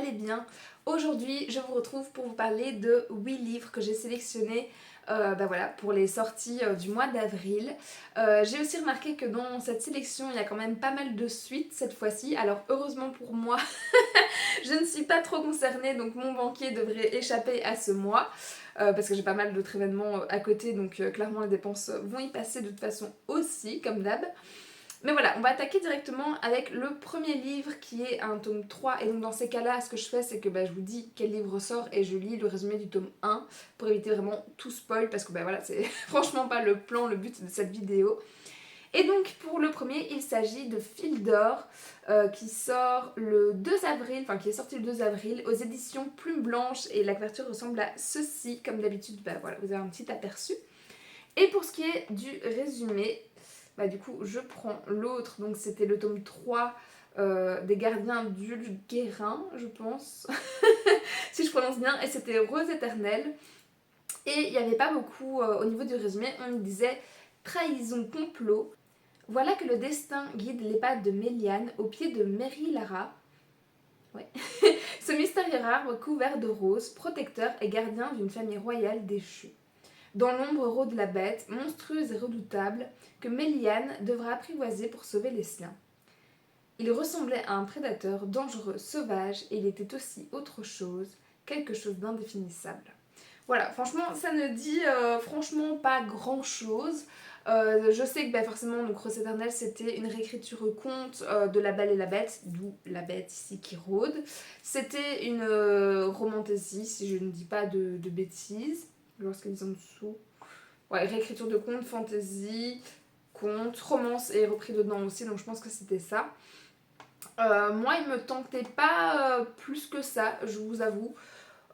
allez bien. Aujourd'hui, je vous retrouve pour vous parler de 8 livres que j'ai sélectionnés voilà, pour les sorties du mois d'avril. J'ai aussi remarqué que dans cette sélection, il y a quand même pas mal de suites cette fois-ci. Alors heureusement pour moi, je ne suis pas trop concernée, donc mon banquier devrait échapper à ce mois. Parce que j'ai pas mal d'autres événements à côté, donc clairement les dépenses vont y passer de toute façon aussi, comme d'hab. Mais voilà, on va attaquer directement avec le premier livre qui est un tome 3. Et donc dans ces cas-là, ce que je fais, c'est que je vous dis quel livre sort et je lis le résumé du tome 1 pour éviter vraiment tout spoil parce que voilà, c'est franchement pas le plan, le but de cette vidéo. Et donc pour le premier, il s'agit de Fil d'or qui sort le 2 avril, enfin qui est sorti le 2 avril aux éditions Plume Blanche et la couverture ressemble à ceci. Comme d'habitude, voilà, vous avez un petit aperçu. Et pour ce qui est du résumé, du coup je prends l'autre, donc c'était le tome 3 des gardiens d'Ulguérin, je pense, si je prononce bien, et c'était Rose éternelle. Et il n'y avait pas beaucoup au niveau du résumé, on me disait trahison, complot. Voilà que le destin guide les pas de Méliane au pied de Mary Lara. Ouais. Ce mystérieux arbre couvert de roses, protecteur et gardien d'une famille royale déchue. Dans l'ombre rôde la bête, monstrueuse et redoutable, que Méliane devra apprivoiser pour sauver les siens. Il ressemblait à un prédateur dangereux, sauvage, et il était aussi autre chose, quelque chose d'indéfinissable. Voilà, franchement, ça ne dit franchement pas grand-chose. Je sais que forcément, donc Rose éternelle, c'était une réécriture conte de La Belle et la Bête, d'où la bête ici qui rôde. C'était une romantasy, si je ne dis pas de bêtises. Je vais voir ce qu'ils disent en dessous. Ouais, réécriture de conte, fantasy, conte, romance est repris dedans aussi, donc je pense que c'était ça. Moi, il me tentait pas plus que ça, je vous avoue.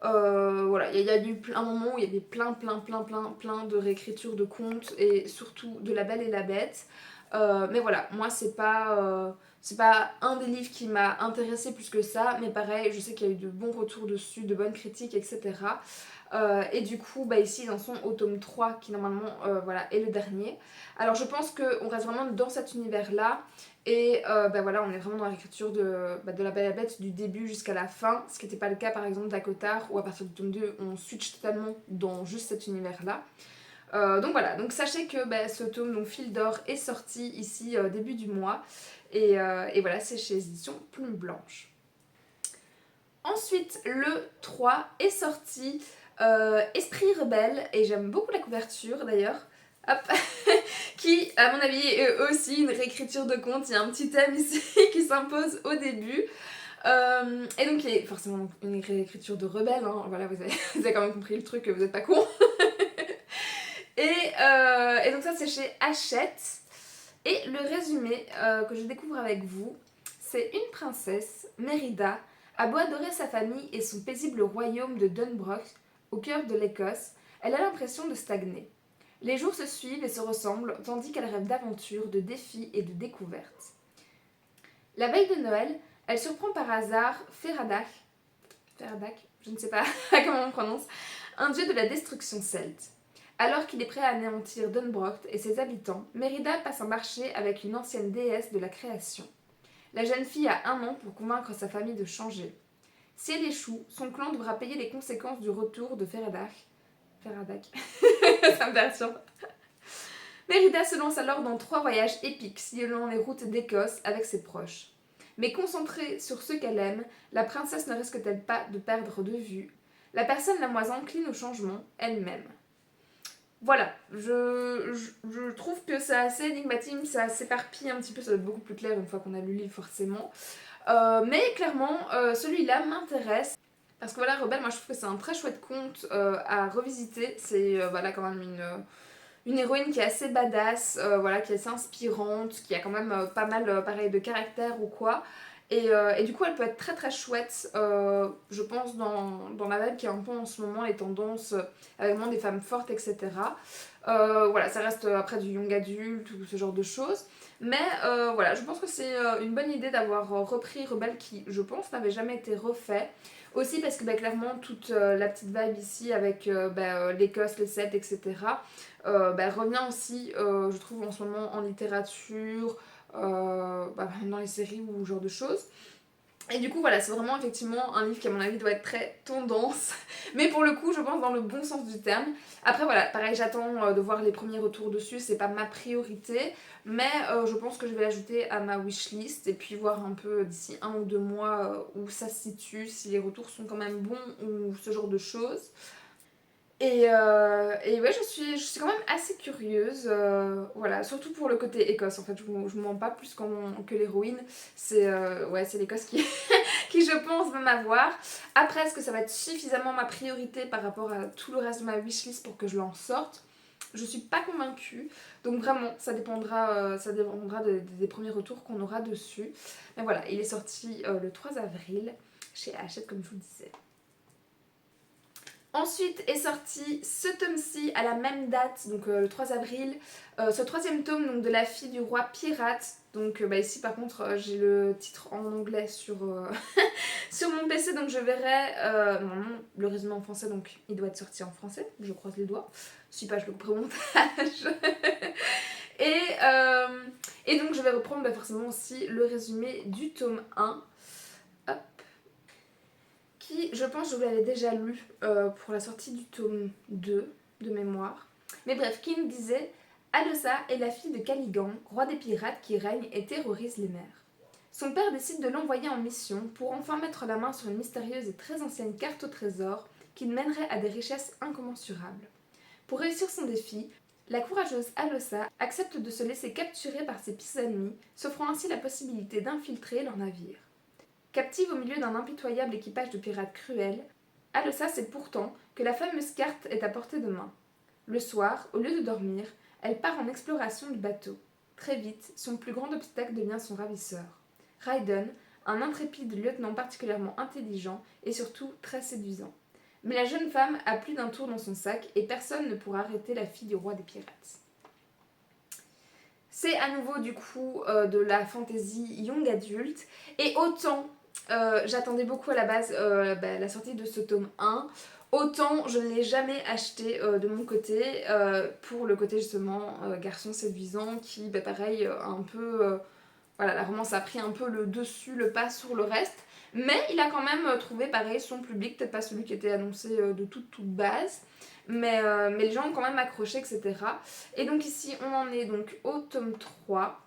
Voilà, il y a eu un moment où il y avait plein de réécritures de contes et surtout de La Belle et la Bête. Mais voilà, moi c'est pas un des livres qui m'a intéressé plus que ça, mais pareil, je sais qu'il y a eu de bons retours dessus, de bonnes critiques, etc. Et du coup, ici, ils en sont au tome 3 qui normalement voilà, est le dernier. Alors je pense qu'on reste vraiment dans cet univers-là. Et voilà, on est vraiment dans l'écriture de La Belle et la Bête du début jusqu'à la fin, ce qui n'était pas le cas par exemple d'Acotar, où à partir du tome 2, on switch totalement dans juste cet univers-là. Donc voilà, donc sachez que ce tome, donc Fil d'or, est sorti ici début du mois. Et voilà, c'est chez Édition Plume Blanche. Ensuite, le 3 est sorti, Esprit rebelle, et j'aime beaucoup la couverture d'ailleurs. Hop, qui, à mon avis, est aussi une réécriture de conte. Il y a un petit thème ici qui s'impose au début. Et donc, il y a forcément une réécriture de rebelle. Hein. Voilà, vous avez quand même compris le truc, vous n'êtes pas con. Et donc, ça, c'est chez Hachette. Et le résumé que je découvre avec vous, c'est une princesse, Mérida, a beau adorer sa famille et son paisible royaume de Dunbroch, au cœur de l'Écosse, elle a l'impression de stagner. Les jours se suivent et se ressemblent, tandis qu'elle rêve d'aventures, de défis et de découvertes. La veille de Noël, elle surprend par hasard Feradak, je ne sais pas comment on prononce, un dieu de la destruction celte. Alors qu'il est prêt à anéantir Dunbroch et ses habitants, Mérida passe un marché avec une ancienne déesse de la création. La jeune fille a 1 an pour convaincre sa famille de changer. Si elle échoue, son clan devra payer les conséquences du retour de Feradak. Ça me perturbe. Mérida se lance alors dans 3 voyages épiques sillonnant les routes d'Écosse avec ses proches. Mais concentrée sur ce qu'elle aime, la princesse ne risque-t-elle pas de perdre de vue la personne la moins encline au changement, elle-même. Voilà, je trouve que c'est assez énigmatique, ça s'éparpille un petit peu, ça doit être beaucoup plus clair une fois qu'on a lu le livre forcément. Mais clairement, celui-là m'intéresse. Parce que voilà, Rebelle, moi je trouve que c'est un très chouette conte à revisiter. C'est voilà, quand même une héroïne qui est assez badass, voilà, qui est assez inspirante, qui a quand même pas mal pareil de caractère ou quoi. Et du coup, elle peut être très très chouette, je pense, dans la vibe qui est un peu en ce moment, les tendances avec vraiment des femmes fortes, etc. Voilà, ça reste après du young adulte ou ce genre de choses. Mais voilà, je pense que c'est une bonne idée d'avoir repris Rebelle qui, je pense, n'avait jamais été refait. Aussi parce que clairement, toute la petite vibe ici avec l'Écosse, les Celtes, etc. Revient aussi, je trouve, en ce moment en littérature, dans les séries ou ce genre de choses. Et du coup voilà, c'est vraiment effectivement un livre qui à mon avis doit être très tendance, mais pour le coup je pense dans le bon sens du terme. Après voilà, pareil j'attends de voir les premiers retours dessus, c'est pas ma priorité, mais je pense que je vais l'ajouter à ma wishlist et puis voir un peu d'ici 1 ou 2 mois où ça se situe, si les retours sont quand même bons ou ce genre de choses. Et ouais, je suis quand même assez curieuse, voilà, surtout pour le côté Écosse en fait, je mens pas plus que l'héroïne, ouais, c'est l'Écosse qui, qui je pense va m'avoir. Après, est-ce que ça va être suffisamment ma priorité par rapport à tout le reste de ma wishlist pour que je l'en sorte? Je suis pas convaincue, donc vraiment ça dépendra des premiers retours qu'on aura dessus. Mais voilà, il est sorti le 3 avril chez Hachette comme je vous le disais. Ensuite est sorti ce tome-ci à la même date, donc le 3 avril, ce troisième tome donc, de La fille du roi pirate. Donc ici par contre j'ai le titre en anglais sur, sur mon PC, donc je verrai normalement le résumé en français, donc il doit être sorti en français, je croise les doigts. Si pas je le couperai au montage. et, et donc je vais reprendre forcément aussi le résumé du tome 1. Hop, qui, je pense, je vous l'avais déjà lu pour la sortie du tome 2 de mémoire. Mais bref, qui nous disait Alossa est la fille de Caligan, roi des pirates qui règne et terrorise les mers. Son père décide de l'envoyer en mission pour enfin mettre la main sur une mystérieuse et très ancienne carte au trésor qui mènerait à des richesses incommensurables. Pour réussir son défi, la courageuse Alossa accepte de se laisser capturer par ses pires ennemis, s'offrant ainsi la possibilité d'infiltrer leur navire. Captive au milieu d'un impitoyable équipage de pirates cruels, Alossa sait pourtant que la fameuse carte est à portée de main. Le soir, au lieu de dormir, elle part en exploration du bateau. Très vite, son plus grand obstacle devient son ravisseur. Raiden, un intrépide lieutenant particulièrement intelligent et surtout très séduisant. Mais la jeune femme a plus d'un tour dans son sac et personne ne pourra arrêter la fille du roi des pirates. C'est à nouveau du coup de la fantasy young adulte et autant j'attendais beaucoup à la base la sortie de ce tome 1. Autant je ne l'ai jamais acheté de mon côté pour le côté justement garçon séduisant qui pareil un peu voilà, la romance a pris un peu le dessus, le pas sur le reste, mais il a quand même trouvé pareil son public, peut-être pas celui qui était annoncé de toute base, mais les gens ont quand même accroché, etc. Et donc ici on en est donc au tome 3,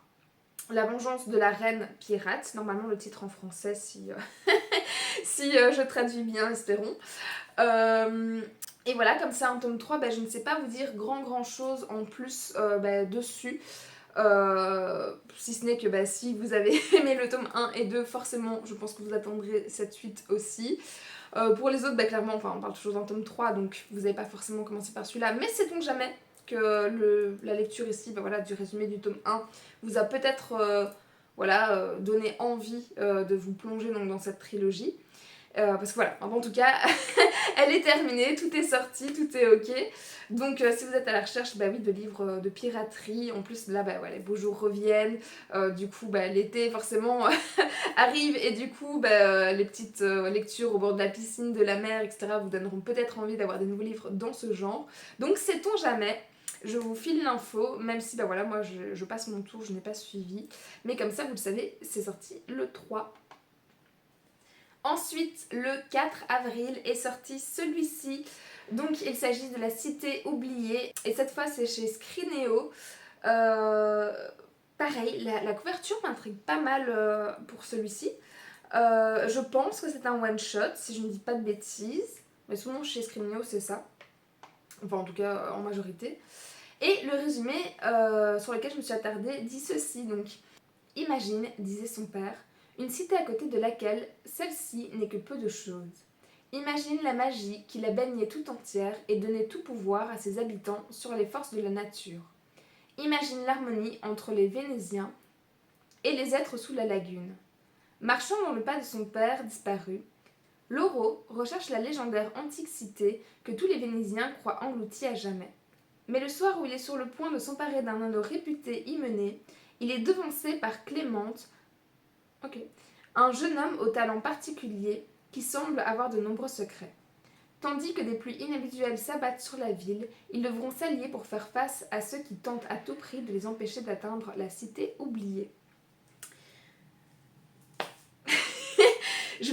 La vengeance de la reine pirate, normalement le titre en français si, si je traduis bien, espérons. Et voilà, comme c'est un tome 3, je ne sais pas vous dire grand chose en plus dessus. Si ce n'est que si vous avez aimé le tome 1 et 2, forcément je pense que vous attendrez cette suite aussi. Pour les autres, clairement, enfin on parle toujours d'un tome 3, donc vous n'avez pas forcément commencé par celui-là, mais sait-on jamais que la lecture ici du résumé du tome 1 vous a peut-être donné envie de vous plonger donc, dans cette trilogie. Parce que voilà, en tout cas, elle est terminée, tout est sorti, tout est ok. Donc si vous êtes à la recherche de livres de piraterie, en plus là les beaux jours reviennent, du coup l'été forcément arrive et du coup les petites lectures au bord de la piscine, de la mer, etc. vous donneront peut-être envie d'avoir des nouveaux livres dans ce genre. Donc sait-on jamais, je vous file l'info, même si moi je passe mon tour, je n'ai pas suivi. Mais comme ça vous le savez, c'est sorti le 3. Ensuite, le 4 avril est sorti celui-ci. Donc il s'agit de La Cité oubliée. Et cette fois c'est chez Scrineo. Pareil, la couverture m'intrigue pas mal pour celui-ci. Je pense que c'est un one-shot, si je ne dis pas de bêtises. Mais souvent chez Scrineo c'est ça. Enfin en tout cas en majorité. Et le résumé sur lequel je me suis attardée dit ceci. Donc, imagine, disait son père, une cité à côté de laquelle celle-ci n'est que peu de choses. Imagine la magie qui la baignait tout entière et donnait tout pouvoir à ses habitants sur les forces de la nature. Imagine l'harmonie entre les Vénésiens et les êtres sous la lagune. Marchant dans le pas de son père disparu, Loro recherche la légendaire antique cité que tous les Vénésiens croient engloutie à jamais. Mais le soir où il est sur le point de s'emparer d'un anneau réputé hyménée, il est devancé par Clémente, un jeune homme au talent particulier qui semble avoir de nombreux secrets. Tandis que des pluies inhabituelles s'abattent sur la ville, ils devront s'allier pour faire face à ceux qui tentent à tout prix de les empêcher d'atteindre la cité oubliée.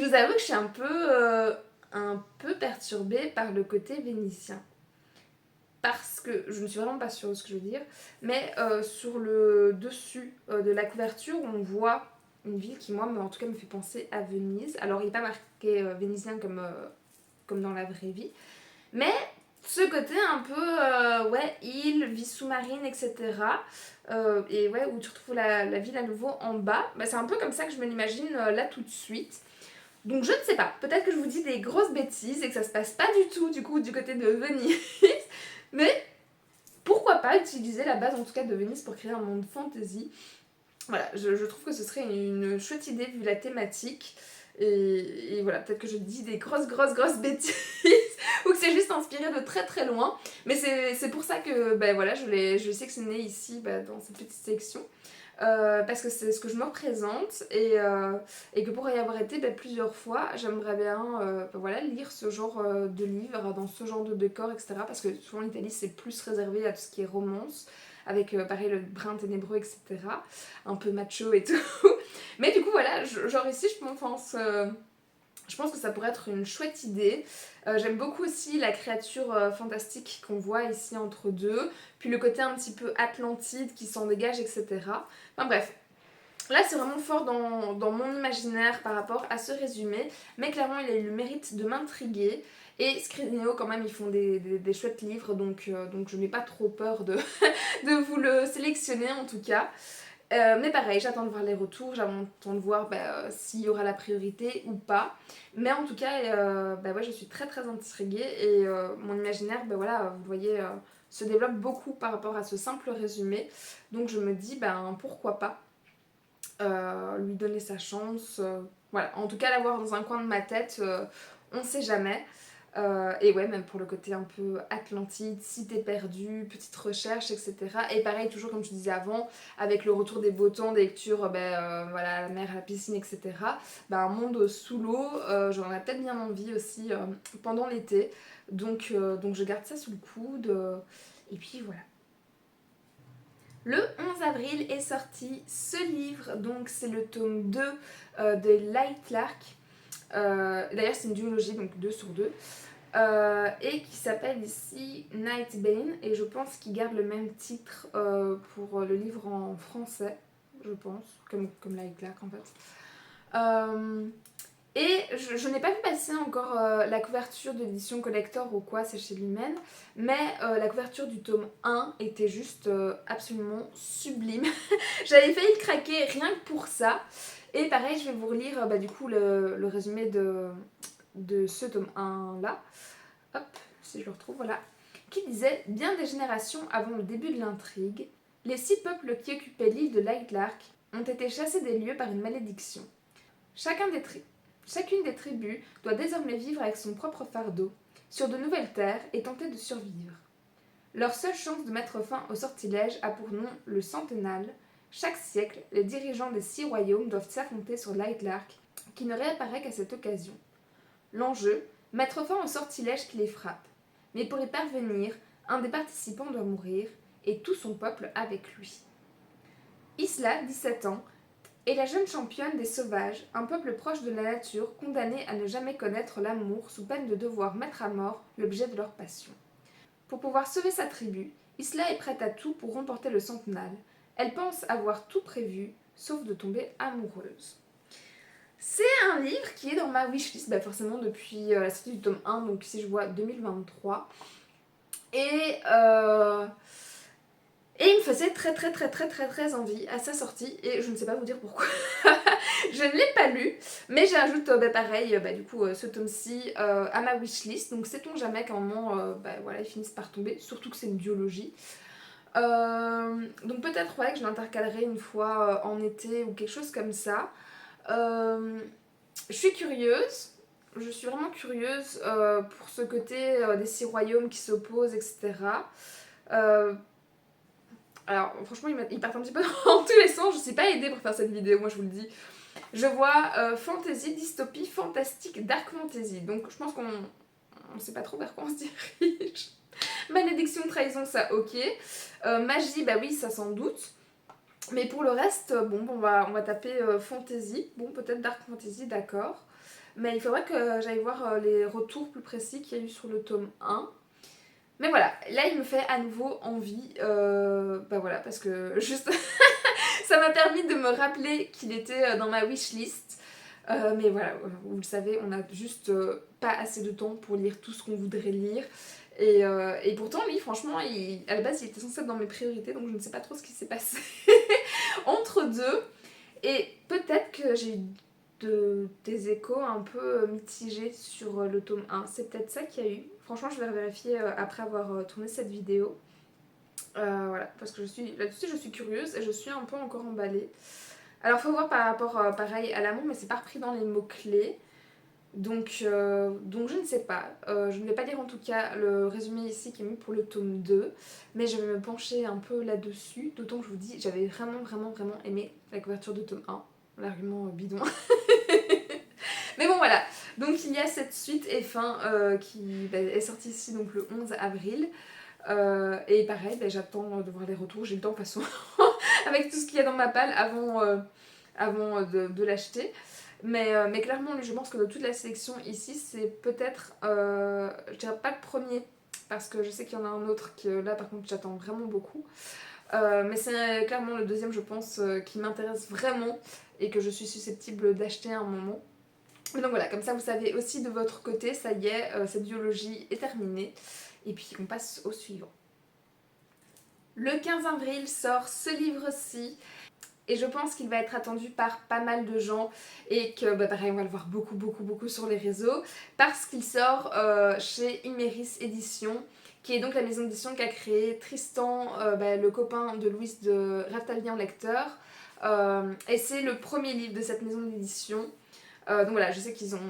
vous avoue que je suis un peu perturbée par le côté vénitien. Parce que, je ne suis vraiment pas sûre de ce que je veux dire, mais sur le dessus de la couverture, on voit une ville qui, moi, en tout cas, me fait penser à Venise. Alors, il n'est pas marqué vénitien comme dans la vraie vie, mais ce côté un peu, ouais, île, vie sous-marine, etc. Et ouais, où tu retrouves la ville à nouveau en bas, bah, c'est un peu comme ça que je me l'imagine là tout de suite. Donc je ne sais pas, peut-être que je vous dis des grosses bêtises et que ça se passe pas du tout du coup du côté de Venise, mais pourquoi pas utiliser la base en tout cas de Venise pour créer un monde fantasy. Voilà, je trouve que ce serait une chouette idée vu la thématique. Et voilà, peut-être que je dis des grosses bêtises ou que c'est juste inspiré de très très loin. Mais c'est pour ça que ben voilà, je sais que c'est né ici dans cette petite section. Parce que c'est ce que je me représente et que pour y avoir été plusieurs fois, j'aimerais bien voilà, lire ce genre de livre dans ce genre de décor, etc. Parce que souvent l'Italie c'est plus réservé à tout ce qui est romance, avec pareil le brin ténébreux, etc. Un peu macho et tout. Mais du coup voilà, genre ici je pense que ça pourrait être une chouette idée. J'aime beaucoup aussi la créature fantastique qu'on voit ici entre deux, puis le côté un petit peu Atlantide qui s'en dégage, etc. Enfin bref, là c'est vraiment fort dans mon imaginaire par rapport à ce résumé, mais clairement il a eu le mérite de m'intriguer. Et Scribner quand même, ils font des chouettes livres, donc je n'ai pas trop peur de, de vous le sélectionner en tout cas. Mais pareil, j'attends de voir les retours, j'attends de voir s'il y aura la priorité ou pas. Mais en tout cas, ouais, je suis très très intriguée et mon imaginaire, voilà, vous voyez, se développe beaucoup par rapport à ce simple résumé. Donc je me dis, pourquoi pas lui donner sa chance. Voilà, en tout cas, l'avoir dans un coin de ma tête, on sait jamais. Et ouais, même pour le côté un peu Atlantide, cité perdue, petite recherche, etc. Et pareil, toujours comme je disais avant, avec le retour des beaux temps, des lectures, voilà, la mer, la piscine, etc. Un monde sous l'eau, j'en ai peut-être bien envie aussi pendant l'été. Donc je garde ça sous le coude. Et puis voilà. Le 11 avril est sorti ce livre, donc c'est le tome 2 de Light Lark. D'ailleurs, c'est une duologie, donc 2 sur 2. Et qui s'appelle ici Nightbane, et je pense qu'il garde le même titre pour le livre en français, je pense, comme Light Lark en fait. Et je n'ai pas vu passer encore la couverture de l'édition collector ou quoi, c'est chez Lumen, mais la couverture du tome 1 était juste absolument sublime. J'avais failli craquer rien que pour ça. Et pareil, je vais vous relire du coup le résumé de ce tome 1 là. Hop, si je le retrouve, voilà. Qui disait: bien des générations avant le début de l'intrigue, les 6 peuples qui occupaient l'île de Light Lark ont été chassés des lieux par une malédiction. Chacune des tribus doit désormais vivre avec son propre fardeau, sur de nouvelles terres, et tenter de survivre. Leur seule chance de mettre fin au sortilège a pour nom le Centennal. Chaque siècle, les dirigeants des 6 royaumes doivent s'affronter sur Light Lark, qui ne réapparaît qu'à cette occasion. L'enjeu, mettre fin au sortilège qui les frappe. Mais pour y parvenir, un des participants doit mourir, et tout son peuple avec lui. Isla, 17 ans, est la jeune championne des sauvages, un peuple proche de la nature, condamné à ne jamais connaître l'amour sous peine de devoir mettre à mort l'objet de leur passion. Pour pouvoir sauver sa tribu, Isla est prête à tout pour remporter le centennal. Elle pense avoir tout prévu, sauf de tomber amoureuse. C'est un livre qui est dans ma wishlist, forcément depuis la sortie du tome 1, donc ici je vois 2023. Et il me faisait très envie à sa sortie, et je ne sais pas vous dire pourquoi. Je ne l'ai pas lu, mais j'ajoute pareil, du coup, ce tome-ci à ma wishlist, donc sait-on jamais qu'à un moment, voilà, ils finissent par tomber, surtout que c'est une duologie. Donc peut-être ouais, que je l'intercalerai une fois en été ou quelque chose comme ça. Je suis curieuse, je suis vraiment curieuse pour ce côté des 6 royaumes qui s'opposent, etc. Alors franchement ils partent un petit peu dans tous les sens, je suis pas aidée pour faire cette vidéo, moi je vous le dis. Je vois fantasy, dystopie, fantastique, dark fantasy, donc je pense qu'on sait pas trop vers quoi on se dirige. Malédiction, trahison, ça ok. Magie, oui ça sans doute. Mais pour le reste, on va taper fantasy, bon peut-être dark fantasy, d'accord. mais il faudrait que j'aille voir les retours plus précis qu'il y a eu sur le tome 1. Mais voilà, là il me fait à nouveau envie, bah voilà, parce que juste ça m'a permis de me rappeler qu'il était dans ma wishlist. Mais voilà, vous le savez, on n'a juste pas assez de temps pour lire tout ce qu'on voudrait lire. Et pourtant, lui, franchement, à la base, il était censé être dans mes priorités, donc je ne sais pas trop ce qui s'est passé entre deux. Et peut-être que j'ai eu des échos un peu mitigés sur le tome 1. C'est peut-être ça qu'il y a eu. Franchement, je vais vérifier après avoir tourné cette vidéo. Voilà, parce que là-dessus, je suis curieuse et je suis un peu encore emballée. Alors, faut voir par rapport, pareil, à l'amour, mais c'est pas repris dans les mots-clés. Donc je ne sais pas. Je ne vais pas lire en tout cas le résumé ici qui est mis pour le tome 2, mais je vais me pencher un peu là-dessus, d'autant que je vous dis, j'avais vraiment aimé la couverture de tome 1, l'argument bidon. Mais bon voilà, donc il y a cette suite et fin qui est sortie ici donc le 11 avril. Et pareil, j'attends de voir les retours, j'ai le temps de toute façon avec tout ce qu'il y a dans ma palle avant de l'acheter. Mais clairement, je pense que de toute la sélection ici, c'est peut-être, je dirais pas le premier, parce que je sais qu'il y en a un autre que là par contre j'attends vraiment beaucoup. Mais c'est clairement le deuxième, je pense, qui m'intéresse vraiment et que je suis susceptible d'acheter à un moment. Mais donc voilà, comme ça vous savez aussi de votre côté, ça y est, cette biologie est terminée. Et puis on passe au suivant. Le 15 avril sort ce livre-ci. Et je pense qu'il va être attendu par pas mal de gens et que pareil on va le voir beaucoup sur les réseaux parce qu'il sort chez Imeris Éditions qui est donc la maison d'édition qui a créé Tristan, le copain de Louise de Raftalien Lecteur, et c'est le premier livre de cette maison d'édition. Donc voilà, je sais qu'ils ont,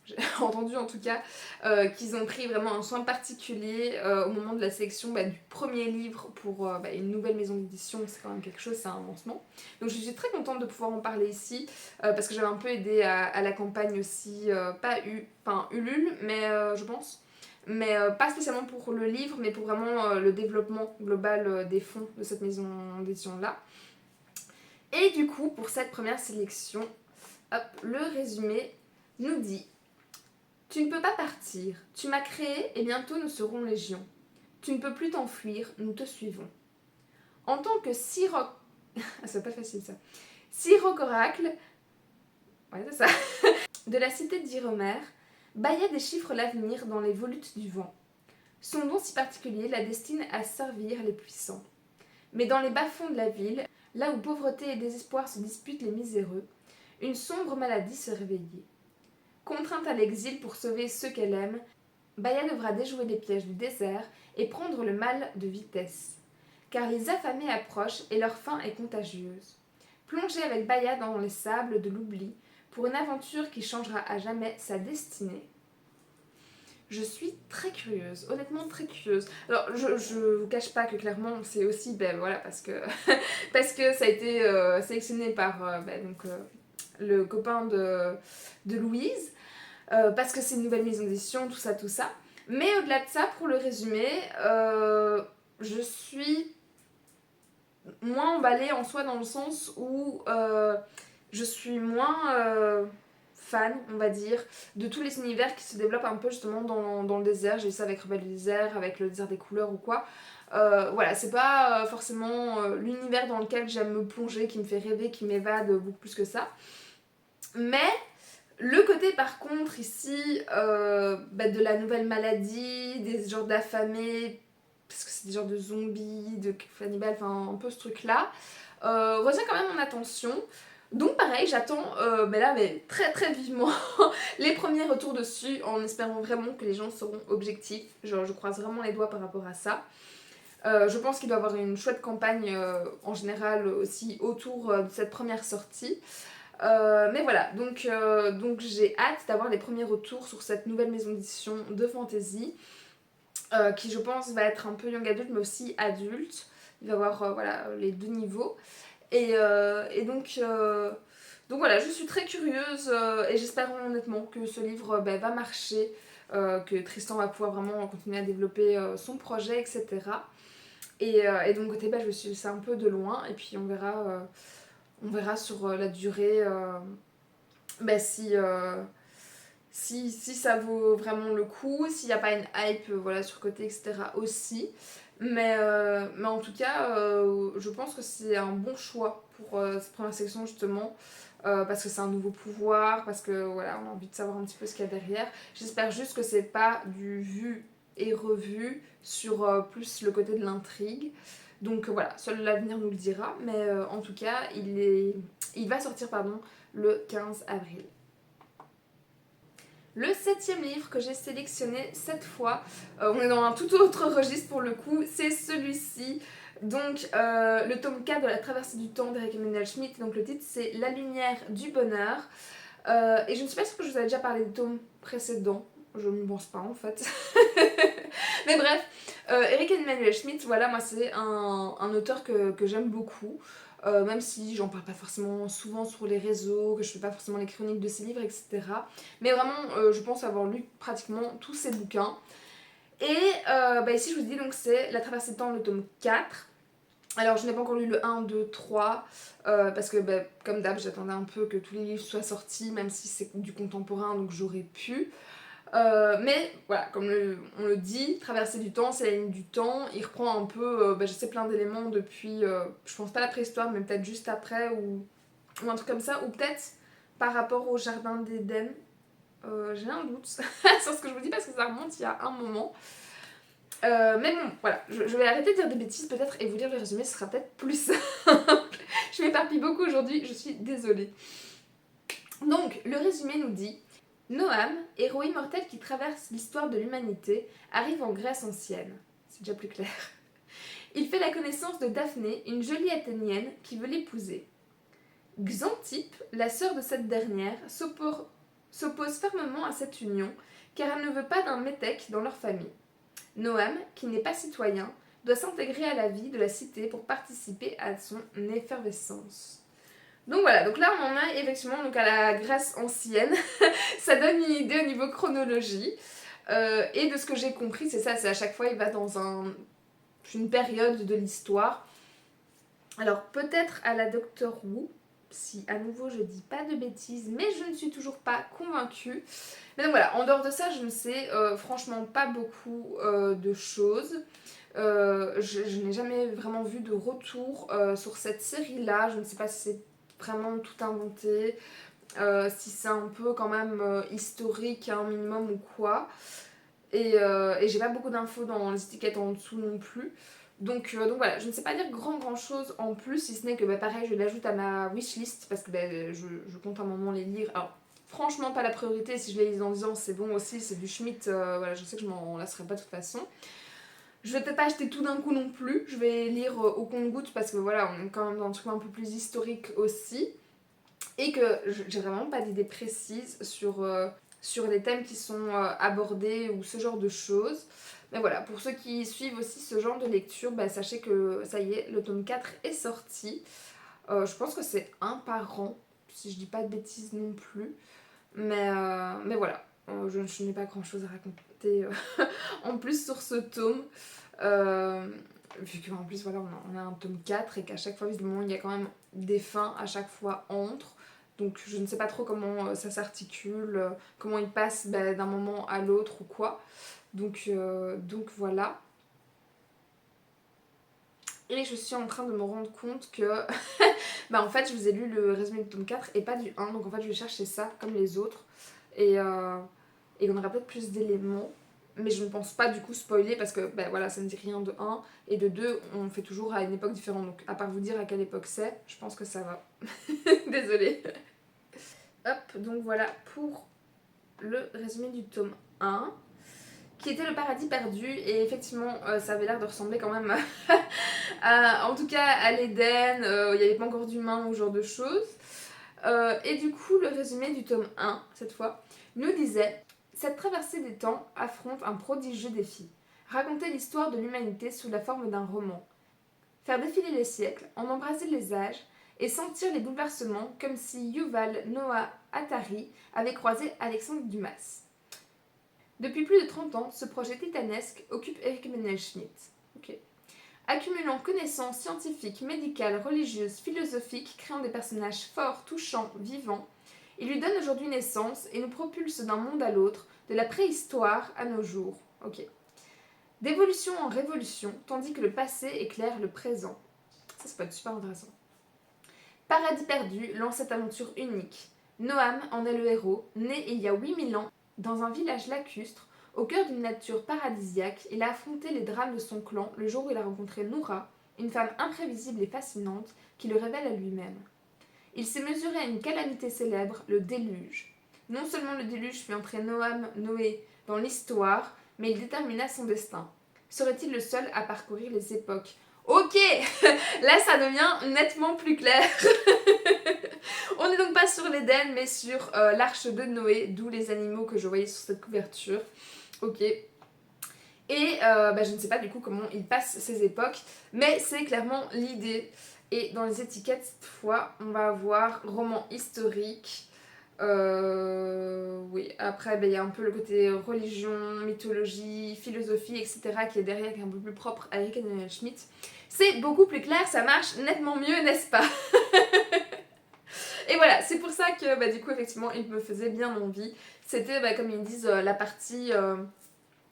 j'ai entendu en tout cas, qu'ils ont pris vraiment un soin particulier au moment de la sélection du premier livre pour une nouvelle maison d'édition. C'est quand même quelque chose, c'est un lancement. Donc je suis très contente de pouvoir en parler ici, parce que j'avais un peu aidé à la campagne aussi, Ulule, mais je pense. Mais pas spécialement pour le livre, mais pour vraiment le développement global des fonds de cette maison d'édition-là. Et du coup, pour cette première sélection, hop, le résumé nous dit: tu ne peux pas partir, tu m'as créé et bientôt nous serons légion. Tu ne peux plus t'enfuir, nous te suivons. En tant que Siroc... c'est pas facile ça. Siroc Oracle, ouais c'est ça, de la cité d'Iromer, Baya déchiffre l'avenir dans les volutes du vent. Son don si particulier la destine à servir les puissants. Mais dans les bas-fonds de la ville, là où pauvreté et désespoir se disputent les miséreux, une sombre maladie se réveillait. Contrainte à l'exil pour sauver ceux qu'elle aime, Baya devra déjouer les pièges du désert et prendre le mal de vitesse. Car les affamés approchent et leur faim est contagieuse. Plongez avec Baya dans les sables de l'oubli pour une aventure qui changera à jamais sa destinée. Je suis très curieuse, honnêtement très curieuse. Alors je vous cache pas que clairement c'est aussi parce que parce que ça a été sélectionné par le copain de Louise, parce que c'est une nouvelle maison d'édition, tout ça. Mais au-delà de ça, pour le résumé, je suis moins emballée en soi dans le sens où je suis moins fan, on va dire, de tous les univers qui se développent un peu justement dans le désert. J'ai eu ça avec Rebelle du désert, avec le désert des couleurs ou quoi. Voilà, c'est pas forcément l'univers dans lequel j'aime me plonger, qui me fait rêver, qui m'évade beaucoup plus que ça. Mais le côté par contre ici de la nouvelle maladie, des genres d'affamés, parce que c'est des genres de zombies, de cannibales, enfin un peu ce truc là, retient quand même mon attention. Donc pareil, j'attends très vivement les premiers retours dessus en espérant vraiment que les gens seront objectifs. Genre je croise vraiment les doigts par rapport à ça. Je pense qu'il doit y avoir une chouette campagne en général aussi autour de cette première sortie. Mais voilà, donc j'ai hâte d'avoir les premiers retours sur cette nouvelle maison d'édition de fantasy, qui je pense va être un peu young adulte mais aussi adulte. Il va y avoir les deux niveaux. Et donc voilà, je suis très curieuse et j'espère honnêtement que ce livre va marcher, que Tristan va pouvoir vraiment continuer à développer son projet, etc. Et de mon côté, je suis ça un peu de loin et puis on verra sur la durée si si ça vaut vraiment le coup, s'il n'y a pas une hype voilà, sur le côté, etc. aussi. Mais en tout cas, je pense que c'est un bon choix pour cette première section justement. Parce que c'est un nouveau pouvoir, parce que voilà, on a envie de savoir un petit peu ce qu'il y a derrière. J'espère juste que c'est pas du vu et revu sur plus le côté de l'intrigue. Donc voilà, seul l'avenir nous le dira. Mais en tout cas, il va sortir pardon, le 15 avril. Le 7e livre que j'ai sélectionné cette fois, on est dans un tout autre registre pour le coup, c'est celui-ci. Donc le tome 4 de la traversée du temps d'Eric Emmanuel Schmitt. Donc le titre c'est La lumière du bonheur. Et je ne sais pas si je vous avais déjà parlé des tomes précédents. Je ne pense pas en fait. Mais bref, Eric Emmanuel Schmitt, voilà, moi c'est un auteur que j'aime beaucoup. Même si j'en parle pas forcément souvent sur les réseaux, que je fais pas forcément les chroniques de ses livres, etc. Mais vraiment, je pense avoir lu pratiquement tous ses bouquins. Et ici, je vous dis, donc c'est La traversée de temps, le tome 4. Alors, je n'ai pas encore lu le 1, 2, 3, parce que, comme d'hab, j'attendais un peu que tous les livres soient sortis, même si c'est du contemporain, donc j'aurais pu. Mais voilà, comme on le dit, Traverser du temps, c'est la ligne du temps. Il reprend un peu, je sais, plein d'éléments depuis, je pense pas la préhistoire, mais peut-être juste après, ou un truc comme ça, ou peut-être par rapport au jardin d'Éden. J'ai un doute sur ce que je vous dis parce que ça remonte il y a un moment. Mais bon, voilà, je vais arrêter de dire des bêtises peut-être et vous lire le résumé, ce sera peut-être plus simple. Je m'éparpille beaucoup aujourd'hui, je suis désolée. Donc, le résumé nous dit: Noam, héros immortel qui traverse l'histoire de l'humanité, arrive en Grèce ancienne. C'est déjà plus clair. Il fait la connaissance de Daphné, une jolie Athénienne qui veut l'épouser. Xanthippe, la sœur de cette dernière, s'oppose fermement à cette union, car elle ne veut pas d'un métèque dans leur famille. Noam, qui n'est pas citoyen, doit s'intégrer à la vie de la cité pour participer à son effervescence. Donc voilà, donc là on en a effectivement donc à la Grèce ancienne. Ça donne une idée au niveau chronologie. Et de ce que j'ai compris, c'est ça, c'est à chaque fois il va dans une période de l'histoire. Alors peut-être à la Doctor Who, si à nouveau je dis pas de bêtises, mais je ne suis toujours pas convaincue. Mais donc voilà, en dehors de ça, je ne sais franchement pas beaucoup de choses. Je n'ai jamais vraiment vu de retour sur cette série-là. Je ne sais pas si c'est vraiment tout inventé, si c'est un peu quand même historique à un minimum ou quoi. Et j'ai pas beaucoup d'infos dans les étiquettes en dessous non plus. Donc voilà, je ne sais pas dire grand chose en plus, si ce n'est que pareil, je l'ajoute à ma wishlist parce que je compte un moment les lire. Alors, franchement, pas la priorité, si je les lis en disant c'est bon aussi, c'est du Schmitt, voilà, je sais que je m'en lasserai pas de toute façon. Je vais peut-être pas acheter tout d'un coup non plus, je vais lire au compte-gouttes parce que voilà, on est quand même dans un truc un peu plus historique aussi. Et que j'ai vraiment pas d'idée précise sur les thèmes qui sont abordés ou ce genre de choses. Mais voilà, pour ceux qui suivent aussi ce genre de lecture, sachez que ça y est, le tome 4 est sorti. Je pense que c'est un par an, si je dis pas de bêtises non plus. Mais voilà, je n'ai pas grand chose à raconter en plus sur ce tome. Vu qu'en plus voilà, on a un tome 4 et qu'à chaque fois visiblement il y a quand même des fins à chaque fois entre. Donc je ne sais pas trop comment ça s'articule, comment il passe d'un moment à l'autre ou quoi. Donc voilà. Et je suis en train de me rendre compte que en fait je vous ai lu le résumé du tome 4 et pas du 1. Donc en fait je vais chercher ça comme les autres. Et on aura peut-être plus d'éléments. Mais je ne pense pas du coup spoiler parce que voilà, ça ne dit rien de 1. Et de 2, on fait toujours à une époque différente. Donc à part vous dire à quelle époque c'est, je pense que ça va. Désolée. Hop, donc voilà pour le résumé du tome 1, qui était le paradis perdu. Et effectivement, ça avait l'air de ressembler quand même en tout cas à l'Éden. Il n'y avait pas encore d'humains ou ce genre de choses. Et du coup, le résumé du tome 1, cette fois, nous disait: cette traversée des temps affronte un prodigieux défi. Raconter l'histoire de l'humanité sous la forme d'un roman. Faire défiler les siècles, en embrasser les âges, et sentir les bouleversements comme si Yuval Noah Harari avait croisé Alexandre Dumas. Depuis plus de 30 ans, ce projet titanesque occupe Eric Emmanuel Schmitt. Okay. Accumulant connaissances scientifiques, médicales, religieuses, philosophiques, créant des personnages forts, touchants, vivants, Il lui donne aujourd'hui naissance et nous propulse d'un monde à l'autre, de la préhistoire à nos jours. Ok. D'évolution en révolution, tandis que le passé éclaire le présent. Ça peut être super intéressant. Paradis perdu lance cette aventure unique. Noam en est le héros, né il y a 8000 ans, dans un village lacustre, au cœur d'une nature paradisiaque. Il a affronté les drames de son clan le jour où il a rencontré Noura, une femme imprévisible et fascinante qui le révèle à lui-même. Il s'est mesuré à une calamité célèbre, le déluge. Non seulement le déluge fit entrer Noé dans l'histoire, mais il détermina son destin. Serait-il le seul à parcourir les époques? Ok, là ça devient nettement plus clair. On n'est donc pas sur l'Éden, mais sur l'arche de Noé, d'où les animaux que je voyais sur cette couverture. Ok. Et je ne sais pas du coup comment il passe ces époques, mais c'est clairement l'idée. Et dans les étiquettes, cette fois, on va avoir roman historique. Oui, après, il y a un peu le côté religion, mythologie, philosophie, etc. qui est derrière, qui est un peu plus propre à Eric Daniel Schmitt. C'est beaucoup plus clair, ça marche nettement mieux, n'est-ce pas? Et voilà, c'est pour ça que du coup, effectivement, il me faisait bien envie. C'était, comme ils disent, la partie...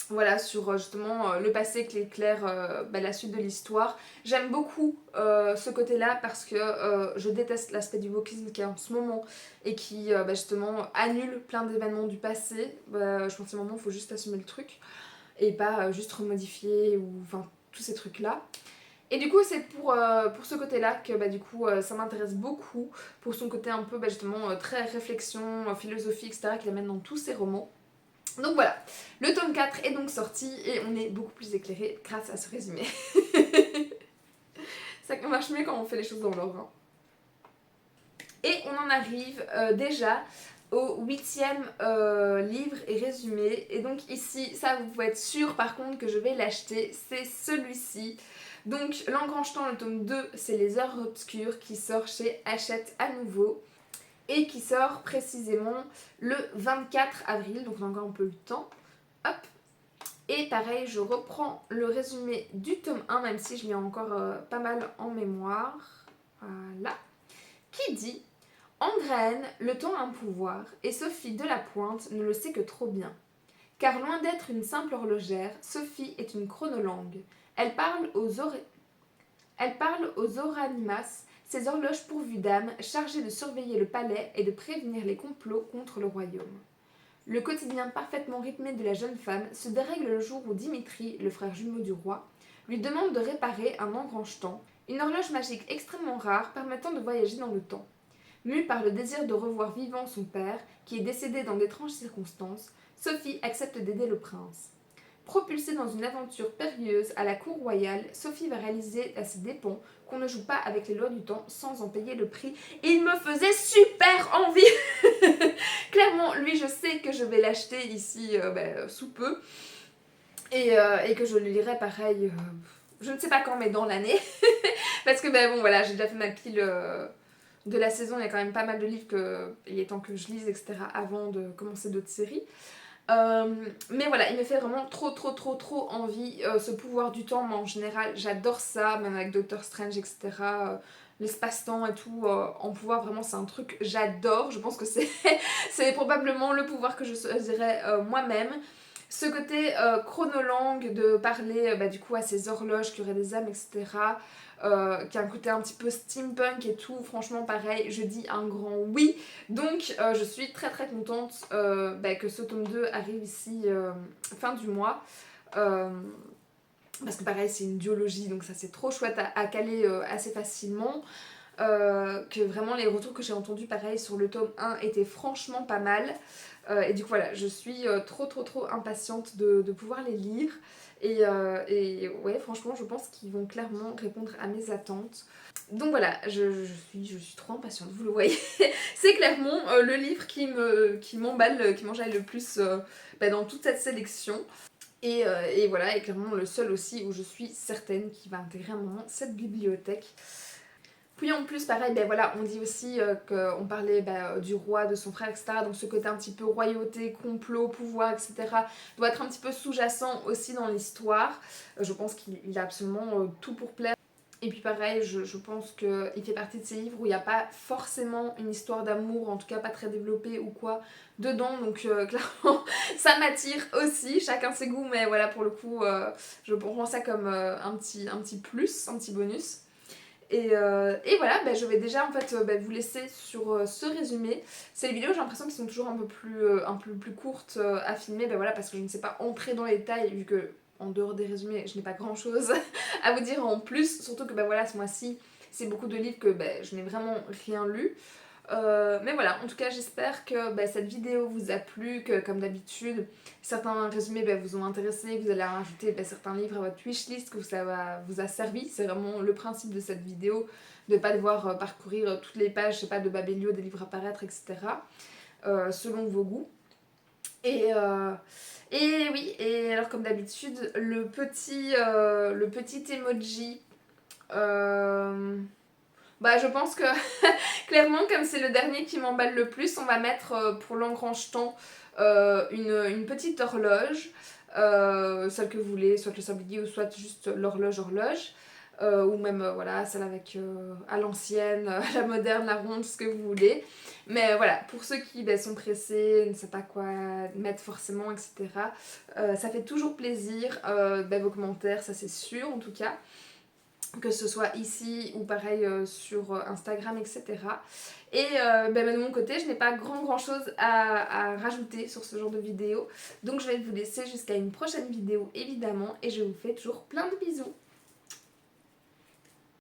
Voilà, sur justement le passé qui éclaire la suite de l'histoire. J'aime beaucoup ce côté-là parce que je déteste l'aspect du wokisme qui est en ce moment et qui justement annule plein d'événements du passé. Je pense qu'à un moment il faut juste assumer le truc et pas juste remodifier ou enfin tous ces trucs-là. Et du coup c'est pour ce côté-là que du coup ça m'intéresse beaucoup, pour son côté un peu justement très réflexion, philosophie, etc. qu'il amène dans tous ses romans. Donc voilà, le tome 4 est donc sorti et on est beaucoup plus éclairé grâce à ce résumé. Ça marche mieux quand on fait les choses dans l'ordre. Et on en arrive déjà au 8e livre et résumé. Et donc ici, ça vous pouvez être sûr par contre que je vais l'acheter, c'est celui-ci. Donc L'Engrangetant, le tome 2, c'est Les Heures Obscures qui sort chez Hachette à nouveau. Et qui sort précisément le 24 avril, donc on a encore un peu le temps. Hop. Et pareil, je reprends le résumé du tome 1, même si je l'ai encore pas mal en mémoire. Voilà. Qui dit: Engraine, le temps a un pouvoir, et Sophie Delapointe ne le sait que trop bien. Car loin d'être une simple horlogère, Sophie est une chronolangue. Elle parle aux oranimas, ces horloges pourvues d'âme, chargées de surveiller le palais et de prévenir les complots contre le royaume. Le quotidien parfaitement rythmé de la jeune femme se dérègle le jour où Dimitri, le frère jumeau du roi, lui demande de réparer un engrangetant, une horloge magique extrêmement rare permettant de voyager dans le temps. Mue par le désir de revoir vivant son père, qui est décédé dans d'étranges circonstances, Sophie accepte d'aider le prince. Propulsée dans une aventure périlleuse à la cour royale, Sophie va réaliser à ses dépens qu'on ne joue pas avec les lois du temps sans en payer le prix. Et il me faisait super envie. Clairement, lui, je sais que je vais l'acheter ici sous peu. Et que je le lirai pareil, je ne sais pas quand, mais dans l'année. Parce que j'ai déjà fait ma pile de la saison. Il y a quand même pas mal de livres il est temps que je lise, etc. avant de commencer d'autres séries. Mais voilà, il me fait vraiment trop envie. Ce pouvoir du temps, moi en général, j'adore ça, même avec Doctor Strange, etc. L'espace-temps et tout, en pouvoir, vraiment, c'est un truc j'adore. Je pense que c'est probablement le pouvoir que je choisirais moi-même. Ce côté chronolangue, de parler du coup à ces horloges qui auraient des âmes, etc. Qui a un côté un petit peu steampunk et tout, franchement pareil, je dis un grand oui. Donc je suis très contente que ce tome 2 arrive ici fin du mois. Parce que pareil, c'est une duologie, donc ça c'est trop chouette à caler assez facilement. Que vraiment les retours que j'ai entendus pareil sur le tome 1 étaient franchement pas mal. Et du coup voilà, je suis trop impatiente de pouvoir les lire. Et ouais, franchement, je pense qu'ils vont clairement répondre à mes attentes. Donc voilà, je suis trop impatiente, vous le voyez. C'est clairement le livre qui m'emballe, qui m'enjaille le plus dans toute cette sélection. Et voilà, et clairement le seul aussi où je suis certaine qu'il va intégrer à un moment cette bibliothèque. Puis en plus, pareil, on dit aussi qu'on parlait du roi, de son frère, etc. Donc ce côté un petit peu royauté, complot, pouvoir, etc. doit être un petit peu sous-jacent aussi dans l'histoire. Je pense qu'il a absolument tout pour plaire. Et puis pareil, je pense qu'il fait partie de ces livres où il n'y a pas forcément une histoire d'amour, en tout cas pas très développée ou quoi, dedans. Donc clairement, ça m'attire aussi, chacun ses goûts, mais voilà, pour le coup, je prends ça comme un petit plus, un petit bonus. Et voilà, bah, je vais déjà en fait bah, vous laisser sur ce résumé. Ces vidéos, j'ai l'impression qu'elles sont toujours un peu plus courtes à filmer, bah, voilà, parce que je ne sais pas entrer dans les détails, vu que en dehors des résumés, je n'ai pas grand chose à vous dire en plus. Surtout que bah, voilà, ce mois-ci, c'est beaucoup de livres que bah, je n'ai vraiment rien lu. Mais voilà, en tout cas j'espère que bah, cette vidéo vous a plu, que comme d'habitude certains résumés bah, vous ont intéressé, que vous allez rajouter bah, certains livres à votre wishlist, que ça vous a servi. C'est vraiment le principe de cette vidéo, de ne pas devoir parcourir toutes les pages, je sais pas, de Babelio, des livres à paraître, etc. Selon vos goûts. Et oui, et alors comme d'habitude, le petit emoji... Bah je pense que clairement comme c'est le dernier qui m'emballe le plus, on va mettre pour l'engrange-temps une petite horloge, celle que vous voulez, soit le sablier ou soit juste l'horloge ou même voilà celle avec à l'ancienne, la moderne, la ronde, ce que vous voulez. Mais voilà, pour ceux qui bah, sont pressés, ne savent pas quoi mettre forcément, etc. Ça fait toujours plaisir, bah, vos commentaires, ça c'est sûr en tout cas, que ce soit ici ou pareil sur Instagram, etc. Et ben, de mon côté, je n'ai pas grand chose à rajouter sur ce genre de vidéo. Donc je vais vous laisser jusqu'à une prochaine vidéo évidemment. Et je vous fais toujours plein de bisous.